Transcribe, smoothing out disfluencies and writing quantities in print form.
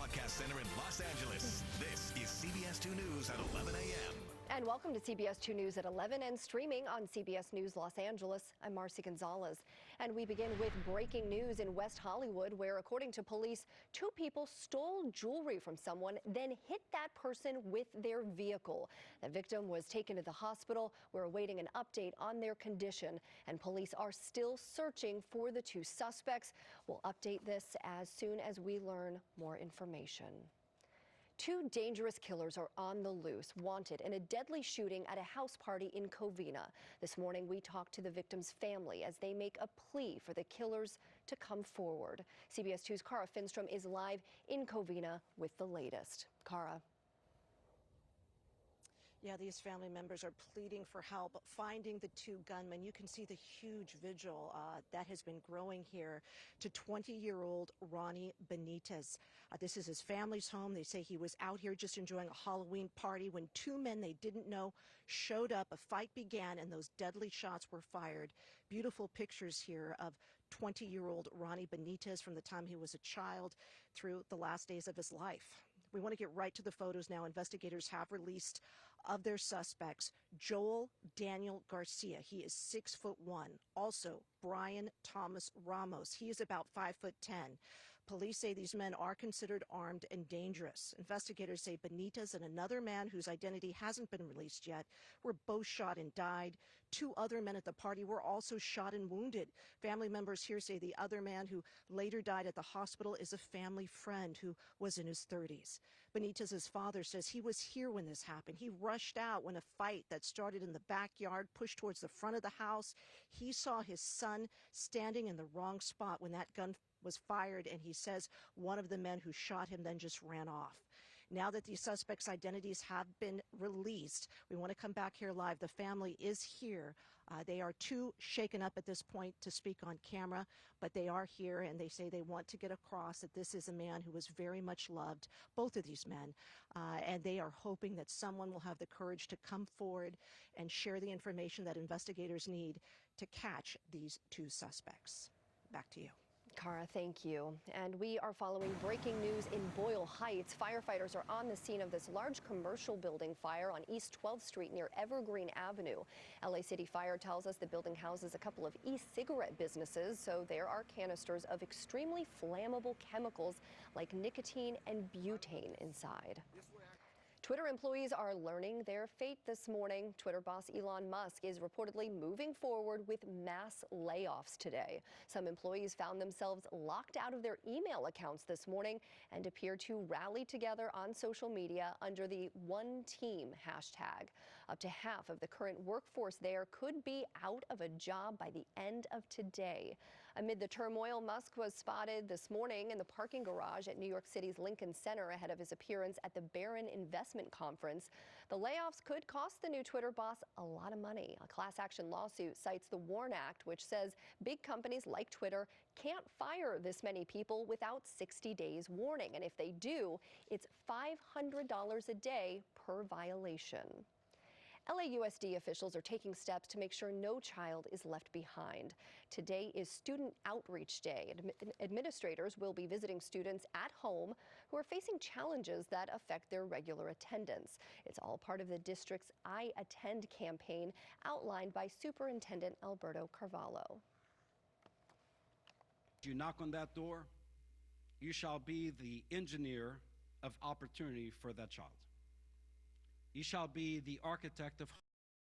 Broadcast Center in Los Angeles. This is CBS 2 News at 11 a.m. And welcome to CBS 2 News at 11 and streaming on CBS News Los Angeles. I'm Marcy Gonzalez. And we begin with breaking news in West Hollywood, where, according to police, two people stole jewelry from someone, then hit that person with their vehicle. The victim was taken to the hospital. We're awaiting an update on their condition, and police are still searching for the two suspects. We'll update this as soon as we learn more information. Two dangerous killers are on the loose, wanted in a deadly shooting at a house party in Covina. This morning, we talked to the victim's family as they make a plea for the killers to come forward. CBS 2's Cara Finstrom is live in Covina with the latest. Cara. Yeah, these family members are pleading for help finding the two gunmen. You can see the huge vigil that has been growing here to 20-year-old Ronnie Benitez. This is his family's home. They say he was out here just enjoying a Halloween party when two men they didn't know showed up. A fight began and those deadly shots were fired. Beautiful pictures here of 20-year-old Ronnie Benitez from the time he was a child through the last days of his life. We want to get right to the photos now. Investigators have released of their suspects. Joel Daniel Garcia, he is 6'1". Also, Brian Thomas Ramos, he is about 5'10". Police say these men are considered armed and dangerous. Investigators say Benitez and another man whose identity hasn't been released yet were both shot and died. Two other men at the party were also shot and wounded. Family members here say the other man who later died at the hospital is a family friend who was in his 30s. Benitez's father says he was here when this happened. He rushed out when a fight that started in the backyard pushed towards the front of the house. He saw his son standing in the wrong spot when that gun was fired, and he says one of the men who shot him then just ran off. Now that these suspects' identities have been released, we want to come back here live. The family is here. They are too shaken up at this point to speak on camera, but they are here, and they say they want to get across that this is a man who was very much loved, both of these men, and they are hoping that someone will have the courage to come forward and share the information that investigators need to catch these two suspects. Back to you. Cara, thank you. And we are following breaking news in Boyle Heights. Firefighters are on the scene of this large commercial building fire on East 12th Street near Evergreen Avenue. LA City Fire tells us the building houses a couple of e-cigarette businesses, so there are canisters of extremely flammable chemicals like nicotine and butane inside. Twitter employees are learning their fate this morning. Twitter boss Elon Musk is reportedly moving forward with mass layoffs today. Some employees found themselves locked out of their email accounts this morning and appear to rally together on social media under the One Team hashtag. Up to half of the current workforce there could be out of a job by the end of today. Amid the turmoil, Musk was spotted this morning in the parking garage at New York City's Lincoln Center ahead of his appearance at the Barron Investment Conference. The layoffs could cost the new Twitter boss a lot of money. A class action lawsuit cites the WARN Act, which says big companies like Twitter can't fire this many people without 60 days warning. And if they do, it's $500 a day per violation. LAUSD officials are taking steps to make sure no child is left behind. Today is Student Outreach Day. Administrators will be visiting students at home who are facing challenges that affect their regular attendance. It's all part of the district's I Attend campaign outlined by Superintendent Alberto Carvalho. You knock on that door, you shall be the engineer of opportunity for that child. You shall be the architect of